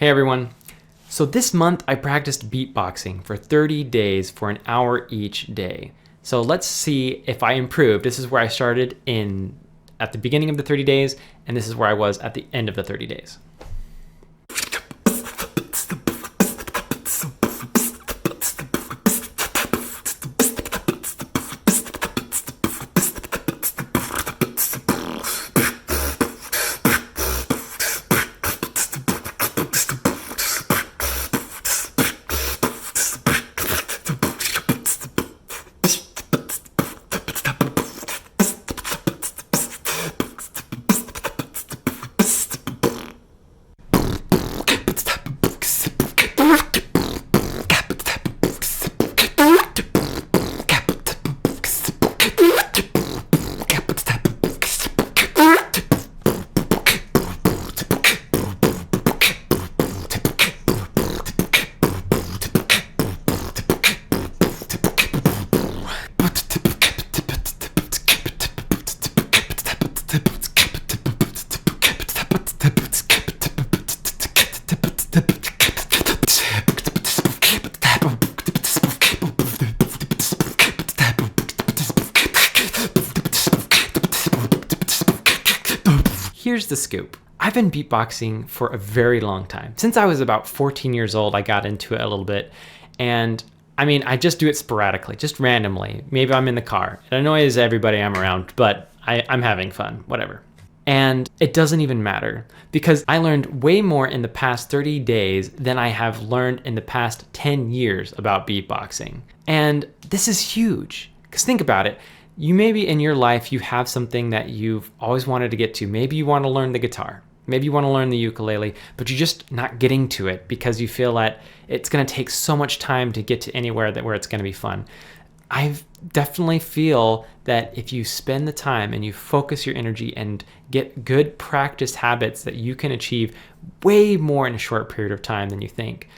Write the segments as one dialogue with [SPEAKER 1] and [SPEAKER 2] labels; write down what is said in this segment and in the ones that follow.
[SPEAKER 1] Hey everyone. So this month I practiced beatboxing for 30 days for an hour each day. So let's see if I improved. This is where I started at the beginning of the 30 days, and this is where I was at the end of the 30 days. Here's the scoop. I've been beatboxing for a very long time. Since I was about 14 years old, I got into it a little bit. And I just do it sporadically, just randomly. Maybe I'm in the car. It annoys everybody I'm around, but I'm having fun, whatever. And it doesn't even matter because I learned way more in the past 30 days than I have learned in the past 10 years about beatboxing. And this is huge because think about it. You maybe in your life, you have something that you've always wanted to get to. Maybe you want to learn the guitar. Maybe you want to learn the ukulele, but you're just not getting to it because you feel that it's going to take so much time to get to anywhere where it's going to be fun. I definitely feel that if you spend the time and you focus your energy and get good practice habits, that you can achieve way more in a short period of time than you think.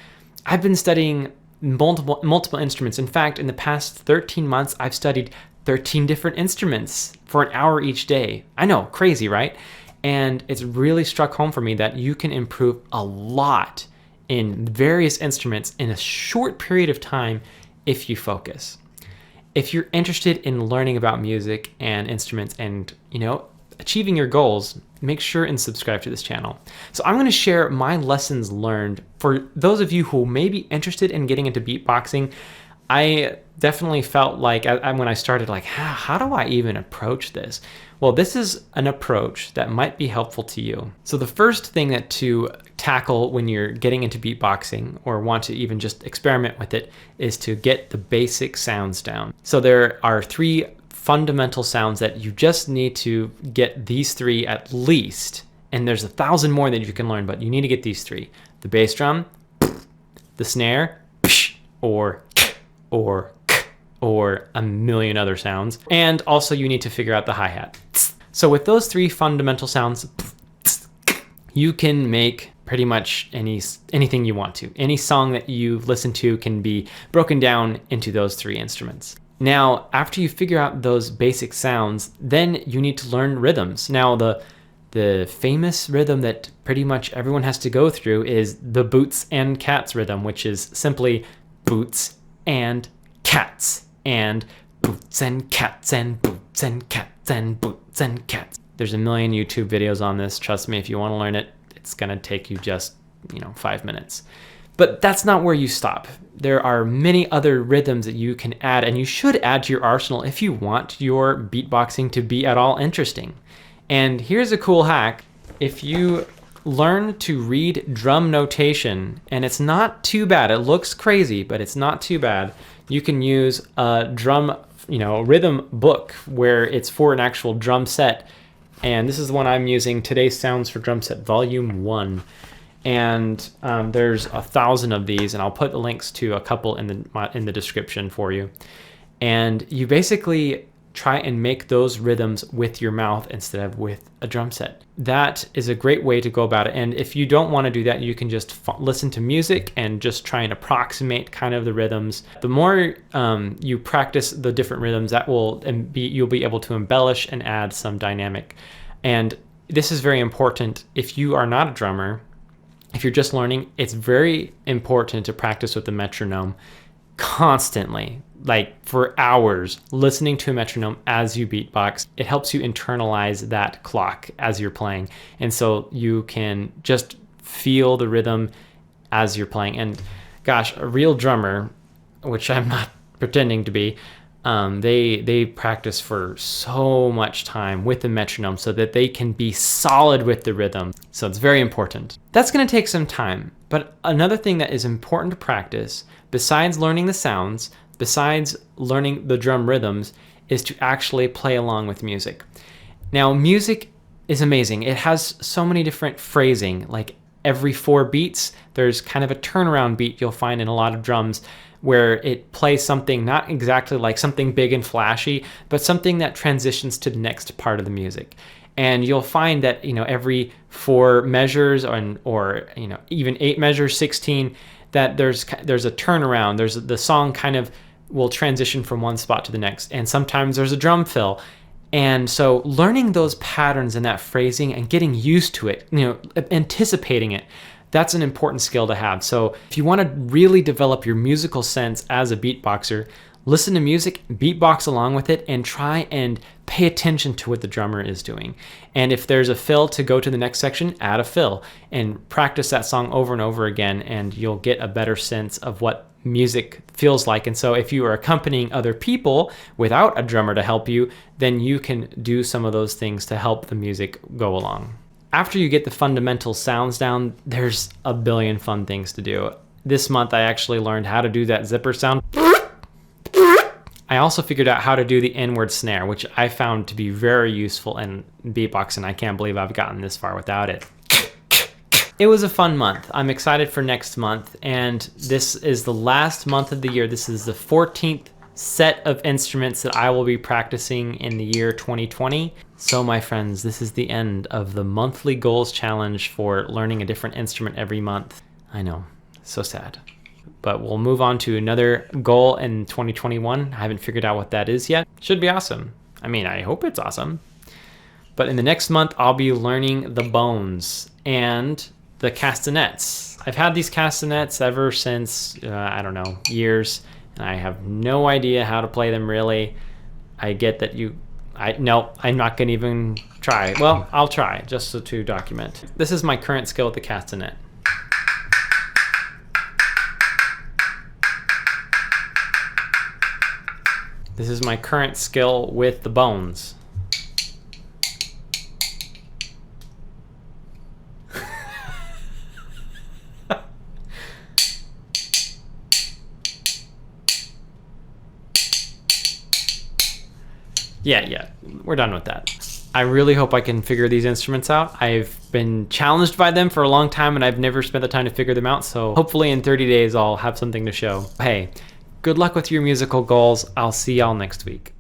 [SPEAKER 1] I've been studying multiple instruments. In fact, in the past 13 months, I've studied 13 different instruments for an hour each day. I know, crazy, right? And it's really struck home for me that you can improve a lot in various instruments in a short period of time if you focus. If you're interested in learning about music and instruments and, achieving your goals, make sure and subscribe to this channel. So I'm going to share my lessons learned for those of you who may be interested in getting into beatboxing. I definitely felt like when I started, how do I even approach this? Well, this is an approach that might be helpful to you. So the first thing to tackle when you're getting into beatboxing or want to even just experiment with it is to get the basic sounds down. So there are 3 fundamental sounds that you just need to get these 3 at least. And there's 1,000 more that you can learn, but you need to get these 3. The bass drum, the snare, or a million other sounds. And also you need to figure out the hi-hat. So with those 3 fundamental sounds, you can make pretty much anything you want to. Any song that you listen to can be broken down into those 3 instruments. Now, after you figure out those basic sounds, then you need to learn rhythms. Now, the famous rhythm that pretty much everyone has to go through is the boots and cats rhythm, which is simply boots and cats and boots and cats and boots and cats and boots and cats. There's a million YouTube videos on this. Trust me, if you want to learn it, it's going to take you just, 5 minutes. But that's not where you stop. There are many other rhythms that you can add, and you should add to your arsenal if you want your beatboxing to be at all interesting. And here's a cool hack. If you learn to read drum notation, and it's not too bad. It looks crazy, but it's not too bad. You can use a drum, rhythm book where it's for an actual drum set. And this is the one I'm using, Today's Sounds for Drum Set Volume 1. And there's 1,000 of these, and I'll put the links to a couple in the description for you. And you basically try and make those rhythms with your mouth instead of with a drum set. That is a great way to go about it. And if you don't want to do that, you can just listen to music and just try and approximate kind of the rhythms. The more you practice the different rhythms, you'll be able to embellish and add some dynamic. And this is very important if you are not a drummer. If you're just learning, it's very important to practice with the metronome constantly, like for hours, listening to a metronome as you beatbox. It helps you internalize that clock as you're playing. And so you can just feel the rhythm as you're playing. And gosh, a real drummer, which I'm not pretending to be, they practice for so much time with the metronome so that they can be solid with the rhythm. So it's very important. That's going to take some time. But another thing that is important to practice, besides learning the sounds, besides learning the drum rhythms, is to actually play along with music. Now, music is amazing. It has so many different phrasing. Like every 4 beats, there's kind of a turnaround beat you'll find in a lot of drums, where it plays something not exactly like something big and flashy, but something that transitions to the next part of the music. And you'll find that, every 4 measures or even 8 measures, 16, that there's a turnaround. The song kind of will transition from one spot to the next. And sometimes there's a drum fill. And so learning those patterns and that phrasing and getting used to it, anticipating it, that's an important skill to have. So if you want to really develop your musical sense as a beatboxer, listen to music, beatbox along with it, and try and pay attention to what the drummer is doing. And if there's a fill to go to the next section, add a fill and practice that song over and over again, and you'll get a better sense of what music feels like. And so if you are accompanying other people without a drummer to help you, then you can do some of those things to help the music go along. After you get the fundamental sounds down, there's a billion fun things to do. This month I actually learned how to do that zipper sound. I also figured out how to do the inward snare, which I found to be very useful in beatboxing. I can't believe I've gotten this far without it. It was a fun month. I'm excited for next month, and this is the last month of the year. This is the 14th set of instruments that I will be practicing in the year 2020. So my friends, this is the end of the monthly goals challenge for learning a different instrument every month. I know, so sad. But we'll move on to another goal in 2021. I haven't figured out what that is yet. Should be awesome. I mean, I hope it's awesome. But in the next month, I'll be learning the bones and the castanets. I've had these castanets ever since, I don't know, years. And I have no idea how to play them really. I get that no, I'm not gonna even try. Well, I'll try just to document. This is my current skill with the castanet. This is my current skill with the bones. Yeah, we're done with that. I really hope I can figure these instruments out. I've been challenged by them for a long time and I've never spent the time to figure them out, so hopefully in 30 days I'll have something to show. Hey, good luck with your musical goals. I'll see y'all next week.